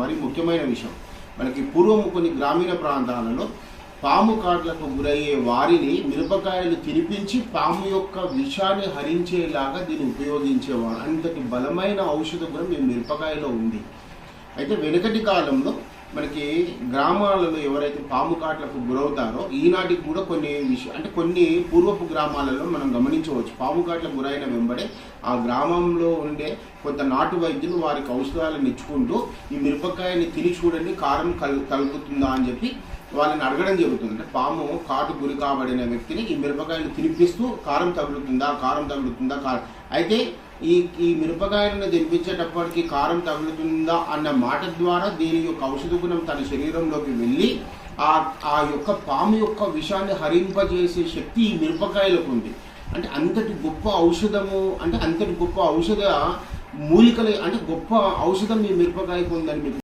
మరి ముఖ్యమైన విషయం. మనకి పూర్వం కొన్ని గ్రామీణ ప్రాంతాలలో పాము కాట్లకు గురయ్యే వారిని మిరపకాయలు తినిపించి పాము యొక్క విషాన్ని హరించేలాగా దీన్ని ఉపయోగించేవారు. అంతటి బలమైన ఔషధ గుణం ఈ మిరపకాయలో ఉంది. అయితే వెనుకటి కాలంలో మనకి గ్రామాలలో ఎవరైతే పాము కాట్లకు గురవుతారో ఈనాటికి కూడా కొన్ని పూర్వపు గ్రామాలలో మనం గమనించవచ్చు. పాము కాట్లకు గురైన వెంబడే ఆ గ్రామంలో ఉండే కొంత నాటు వైద్యులు వారికి ఔషధాలను ఇచ్చుకుంటూ ఈ మిరపకాయని తిని చూడండి కారం తగ్గుతుందా అని చెప్పి వాళ్ళని అడగడం జరుగుతుంది. అంటే పాము కాటు గురి కాబడిన వ్యక్తిని ఈ మిరపకాయలు తినిపిస్తూ కారం తగులుతుందా అయితే ఈ మిరపకాయలను తినిపించేటప్పటికి కారం తగులుతుందా అన్న మాట ద్వారా దీని యొక్క ఔషధ గుణం తన శరీరంలోకి వెళ్ళి ఆ యొక్క పాము యొక్క విషాన్ని హరింపజేసే శక్తి ఈ మిరపకాయలకు ఉంది. అంటే అంతటి గొప్ప ఔషధము, అంటే అంతటి గొప్ప ఔషధ మూలికలు, అంటే గొప్ప ఔషధం ఈ మిరపకాయకు ఉందని మీకు